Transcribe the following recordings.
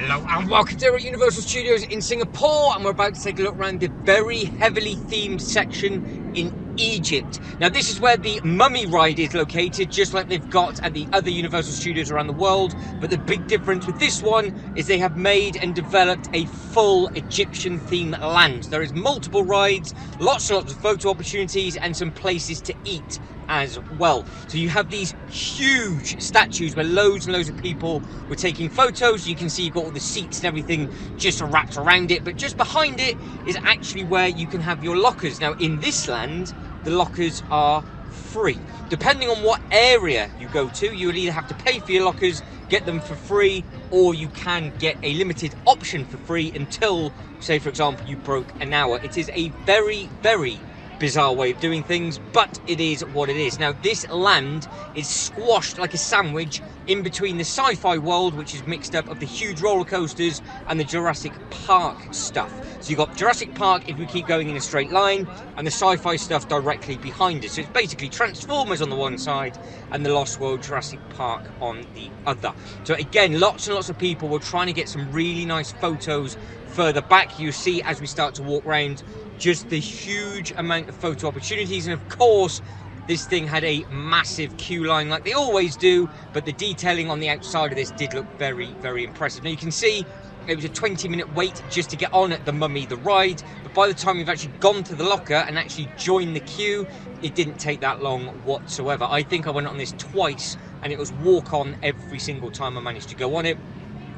Hello and welcome to Universal Studios in Singapore, and we're about to take a look around the very heavily themed section in Egypt. Now this is where the Mummy ride is located, just like they've got at the other Universal Studios around the world, but the big difference with this one is they have made and developed a full Egyptian themed land. There is multiple rides, lots and lots of photo opportunities, and some places to eat as well. So you have these huge statues where loads and loads of people were taking photos. You can see you've got all the seats and everything just wrapped around it, but just behind it is actually where you can have your lockers. Now in this land, the lockers are free. Depending on what area you go to, you will either have to pay for your lockers, get them for free, or you can get a limited option for free until, say for example, you broke an hour. It is a very, very bizarre way of doing things, but it is what it is. Now this land is squashed like a sandwich in between the sci-fi world, which is mixed up of the huge roller coasters, and the Jurassic Park stuff. So you've got Jurassic Park if we keep going in a straight line, and the sci-fi stuff directly behind us. So it's basically Transformers on the one side and the Lost World Jurassic Park on the other. So again, lots and lots of people were trying to get some really nice photos further back. You see as we start to walk around just the huge amount of photo opportunities, and of course this thing had a massive queue line like they always do, but the detailing on the outside of this did look very, very impressive. Now you can see it was a 20-minute wait just to get on at the Mummy the ride, but by the time you've actually gone to the locker and actually joined the queue, it didn't take that long whatsoever. I think I went on this twice and it was walk on every single time I managed to go on it.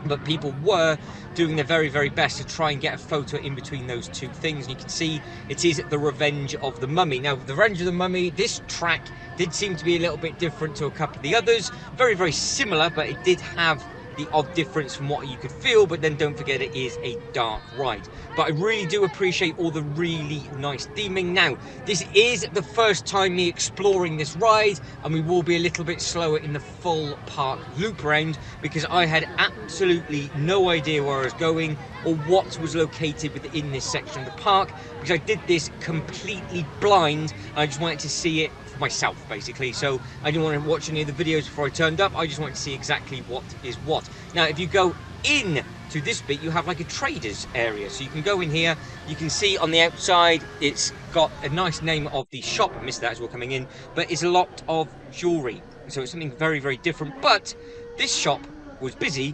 But people were doing their very, very best to try and get a photo in between those two things. And you can see it is the Revenge of the Mummy. Now, the Revenge of the Mummy, this track did seem to be a little bit different to a couple of the others. Very, very similar, but it did have the odd difference from what you could feel. But then don't forget, it is a dark ride. But I really do appreciate all the really nice theming. Now, this is the first time me exploring this ride, and we will be a little bit slower in the full park loop around because I had absolutely no idea where I was going or what was located within this section of the park, because I did this completely blind. I just wanted to see it for myself, basically. So I didn't want to watch any of the videos before I turned up. I just wanted to see exactly what is what. Now, if you go in to this bit, you have like a traders area, so you can go in here. You can see on the outside it's got a nice name of the shop. I missed that as well coming in, but it's a lot of jewelry, so it's something very, very different. But this shop was busy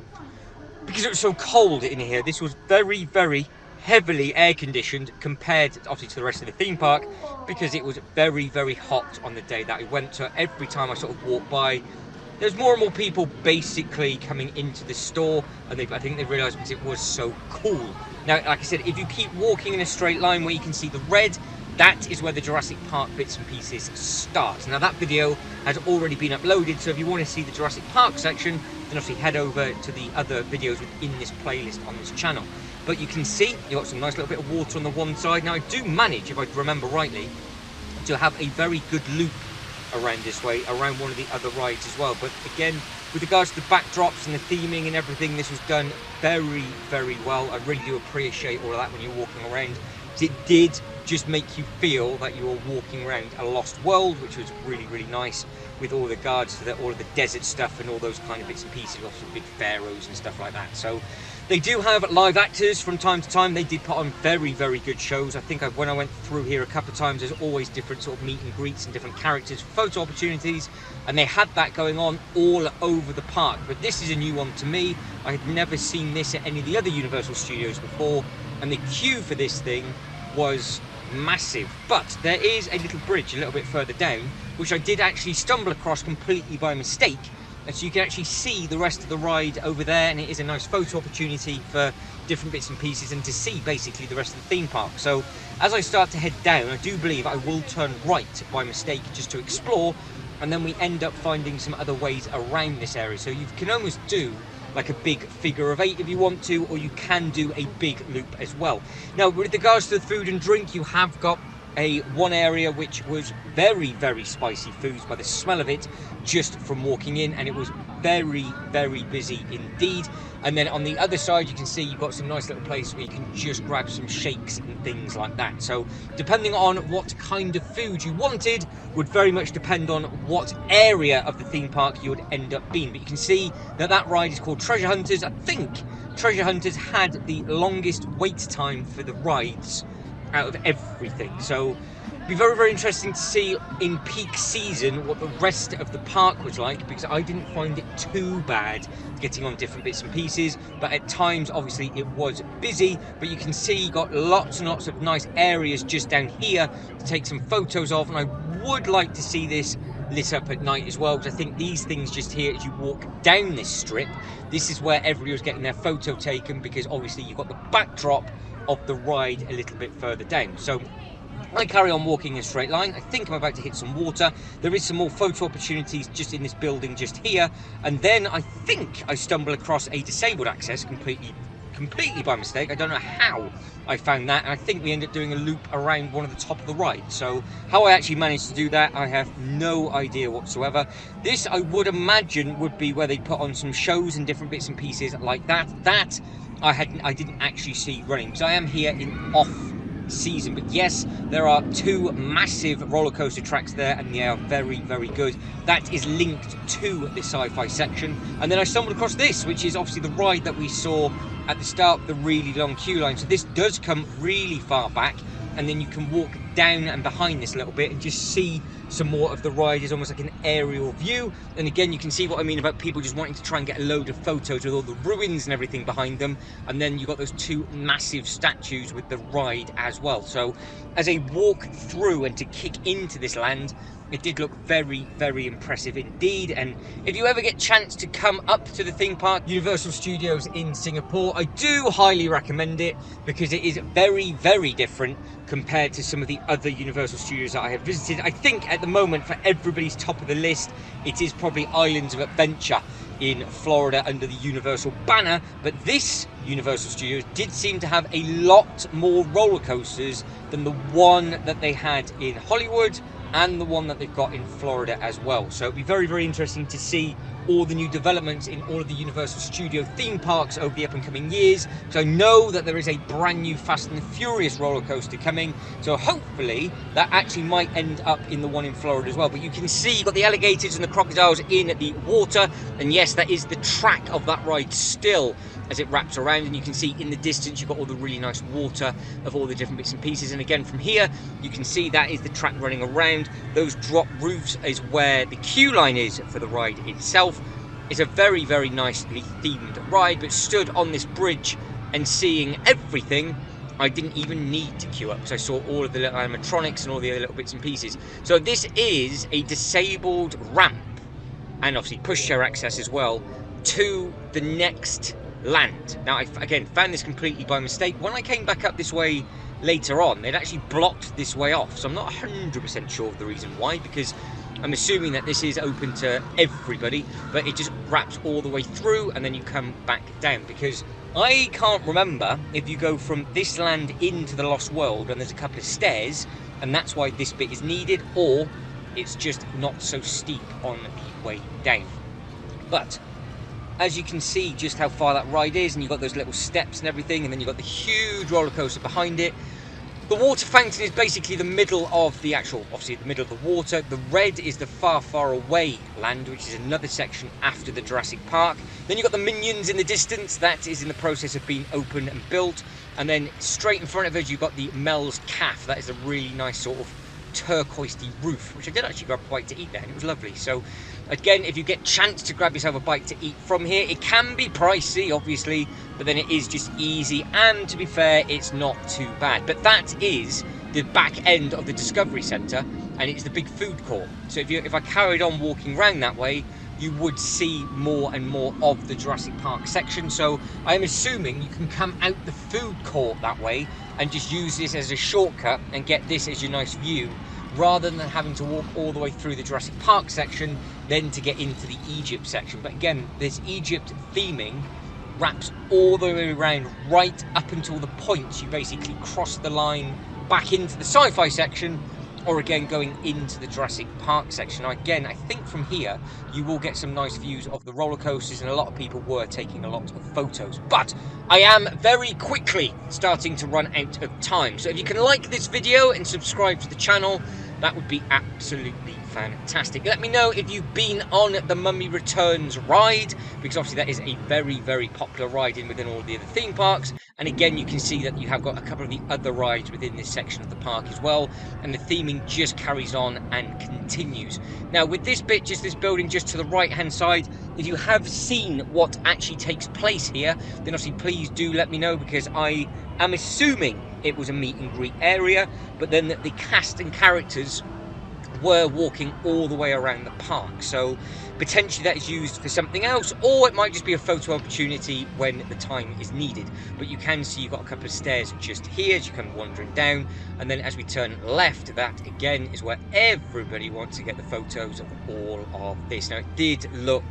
because it was so cold in here. This was very, very heavily air conditioned compared obviously to the rest of the theme park, because it was very, very hot on the day that I went. So every time I sort of walked by, there's more and more people basically coming into the store, and I think they realised because it was so cool. Now, like I said, if you keep walking in a straight line where you can see the red, that is where the Jurassic Park bits and pieces start. Now that video has already been uploaded, so if you want to see the Jurassic Park section, then obviously head over to the other videos within this playlist on this channel. But you can see you've got some nice little bit of water on the one side. Now I do manage, if I remember rightly, to have a very good loop around this way, around one of the other rides as well. But again, with regards to the backdrops and the theming and everything, this was done very, very well. I really do appreciate all of that when you're walking around. It did just make you feel that you were walking around a lost world, which was really, really nice, with all the guards to all of the desert stuff and all those kind of bits and pieces, lots of big pharaohs and stuff like that. So they do have live actors from time to time. They did put on very, very good shows. I think when I went through here a couple of times, there's always different sort of meet and greets and different characters for photo opportunities, and they had that going on all over the park. But this is a new one to me. I had never seen this at any of the other Universal Studios before, and the queue for this thing was massive. But there is a little bridge a little bit further down, which I did actually stumble across completely by mistake, and so you can actually see the rest of the ride over there, and it is a nice photo opportunity for different bits and pieces and to see basically the rest of the theme park. So as I start to head down, I do believe I will turn right by mistake just to explore, and then we end up finding some other ways around this area. So you can almost do like a big figure of 8 if you want to, or you can do a big loop as well. Now with regards to the food and drink, you have got one area which was very, very spicy foods by the smell of it just from walking in, and it was very, very busy indeed. And then on the other side, you can see you've got some nice little place where you can just grab some shakes and things like that. So depending on what kind of food you wanted would very much depend on what area of the theme park you would end up being. But you can see that that ride is called Treasure Hunters. I think Treasure Hunters had the longest wait time for the rides out of everything. So it'd be very, very interesting to see in peak season what the rest of the park was like, because I didn't find it too bad getting on different bits and pieces, but at times obviously it was busy. But you can see you got lots and lots of nice areas just down here to take some photos of, and I would like to see this lit up at night as well, because I think these things just here, as you walk down this strip, this is where everybody was getting their photo taken, because obviously you've got the backdrop of the ride a little bit further down. So I carry on walking in a straight line. I think I'm about to hit some water. There is some more photo opportunities just in this building just here, and then I think I stumble across a disabled access completely by mistake. I don't know how I found that, and I think we end up doing a loop around one of the top of the ride. So how I actually managed to do that, I have no idea whatsoever. This, I would imagine, would be where they put on some shows and different bits and pieces like that. That I didn't actually see running, because I am here in off season. But yes, there are two massive roller coaster tracks there, and they are very, very good. That is linked to the sci-fi section. And then I stumbled across this, which is obviously the ride that we saw at the start, the really long queue line. So this does come really far back, and then you can walk down and behind this a little bit and just see some more of the ride. Is almost like an aerial view, and again you can see what I mean about people just wanting to try and get a load of photos with all the ruins and everything behind them. And then you've got those two massive statues with the ride as well. So as a walk through and to kick into this land, it did look very, very impressive indeed. And if you ever get a chance to come up to the theme park, Universal Studios in Singapore, I do highly recommend it, because it is very, very different compared to some of the other Universal Studios that I have visited. I think at the moment, for everybody's top of the list, it is probably Islands of Adventure in Florida under the Universal banner. But this Universal Studios did seem to have a lot more roller coasters than the one that they had in Hollywood and the one that they've got in Florida as well. So it'll be very, very interesting to see all the new developments in all of the Universal Studio theme parks over the up and coming years. So I know that there is a brand new Fast and the Furious roller coaster coming, so hopefully that actually might end up in the one in Florida as well. But you can see you've got the alligators and the crocodiles in the water, and yes, that is the track of that ride still as it wraps around, and you can see in the distance you've got all the really nice water of all the different bits and pieces. And again from here you can see that is the track running around. Those drop roofs is where the queue line is for the ride itself. It's a very, very nicely themed ride, but stood on this bridge and seeing everything, I didn't even need to queue up, because I saw all of the little animatronics and all the other little bits and pieces. So this is a disabled ramp, and obviously pushchair access as well, to the next land. Now I again found this completely by mistake. When I came back up this way later on, they'd actually blocked this way off, so I'm not 100% sure of the reason why, because I'm assuming that this is open to everybody, but it just wraps all the way through and then you come back down. Because I can't remember if you go from this land into the Lost World and there's a couple of stairs and that's why this bit is needed, or it's just not so steep on the way down. But as you can see just how far that ride is, and you've got those little steps and everything, and then you've got the huge roller coaster behind it. The water fountain is basically the middle of the actual, obviously the middle of the water. The red is the far, far away land, which is another section after the Jurassic Park. Then you've got the Minions in the distance. That is in the process of being opened and built. And then straight in front of us, you've got the Mel's Cafe. That is a really nice sort of turquoisey roof, which I did actually grab a bite to eat there, and it was lovely. So again, if you get a chance to grab yourself a bite to eat from here, it can be pricey obviously, but then it is just easy, and to be fair, it's not too bad. But that is the back end of the Discovery Centre, and it's the big food court. So if I carried on walking around that way, you would see more and more of the Jurassic Park section. So I'm assuming you can come out the food court that way and just use this as a shortcut and get this as your nice view, rather than having to walk all the way through the Jurassic Park section then to get into the Egypt section. But again, this Egypt theming wraps all the way around right up until the point you basically cross the line back into the sci-fi section, or again going into the Jurassic Park section. Now again, I think from here you will get some nice views of the roller coasters, and a lot of people were taking a lot of photos. But I am very quickly starting to run out of time, so if you can like this video and subscribe to the channel, that would be absolutely fantastic. Let me know if you've been on the Mummy Returns ride, because obviously that is a very, very popular ride within all the other theme parks. And again, you can see that you have got a couple of the other rides within this section of the park as well, and the theming just carries on and continues. Now, with this bit, just this building just to the right-hand side, if you have seen what actually takes place here, then obviously please do let me know, because I am assuming it was a meet and greet area, but then the cast and characters were walking all the way around the park, so potentially that is used for something else, or it might just be a photo opportunity when the time is needed. But you can see you've got a couple of stairs just here as you come wandering down, and then as we turn left, that again is where everybody wants to get the photos of all of this. Now, it did look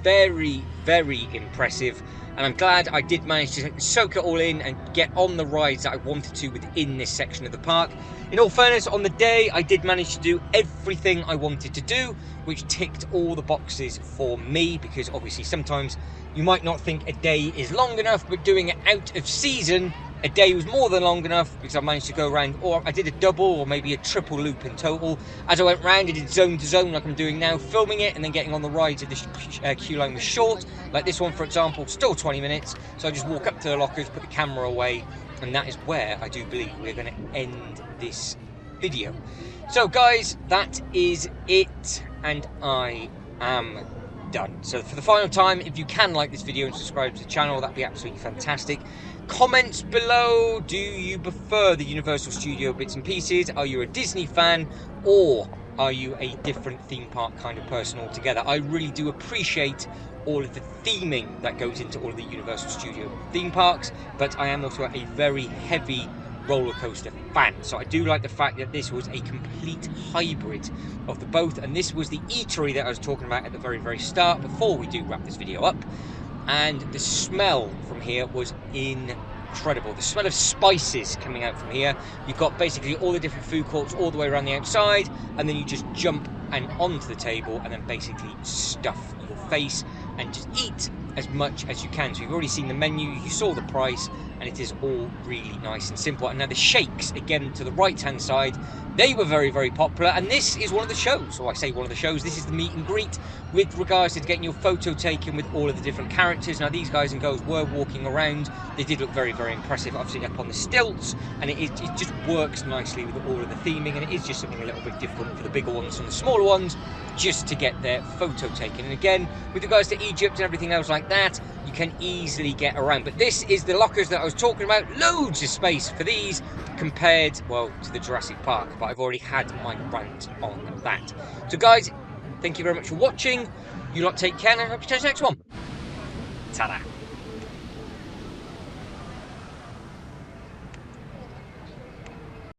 very, very impressive, and I'm glad I did manage to soak it all in and get on the rides that I wanted to within this section of the park. In all fairness, on the day I did manage to do everything I wanted to do, which ticked all the boxes for me, because obviously sometimes you might not think a day is long enough, but doing it out of season, a day was more than long enough, because I managed to go around, or I did a double or maybe a triple loop in total. As I went round, I did zone to zone like I'm doing now, filming it and then getting on the rides if the queue line was short. Like this one, for example, still 20 minutes. So I just walk up to the lockers, put the camera away, and that is where I do believe we're going to end this video. So guys, that is it, and I am done. So for the final time, if you can like this video and subscribe to the channel, that'd be absolutely fantastic. Comments below, do you prefer the Universal Studio bits and pieces? Are you a Disney fan, or are you a different theme park kind of person altogether? I really do appreciate all of the theming that goes into all of the Universal Studio theme parks, but I am also a very heavy roller coaster fan, so I do like the fact that this was a complete hybrid of the both. And this was the eatery that I was talking about at the very, very start before we do wrap this video up, and the smell from here was incredible. The smell of spices coming out from here. You've got basically all the different food courts all the way around the outside, and then you just jump and onto the table and then basically stuff your face and just eat as much as you can. So you've already seen the menu, you saw the price, and it is all really nice and simple. And now the shakes, again to the right hand side, they were very, very popular, and this is one of the shows, or I say one of the shows, this is the meet and greet with regards to getting your photo taken with all of the different characters. Now these guys and girls were walking around, they did look very, very impressive, obviously up on the stilts, and it just works nicely with all of the theming, and it is just something a little bit different for the bigger ones and the smaller ones, just to get their photo taken. And again, with regards to Egypt and everything else like that, you can easily get around. But this is the lockers that I was talking about, loads of space for these compared, well, to the Jurassic Park, but I've already had my rant on that. So guys, thank you very much for watching. You lot take care, and I hope you catch the next one. Ta-da.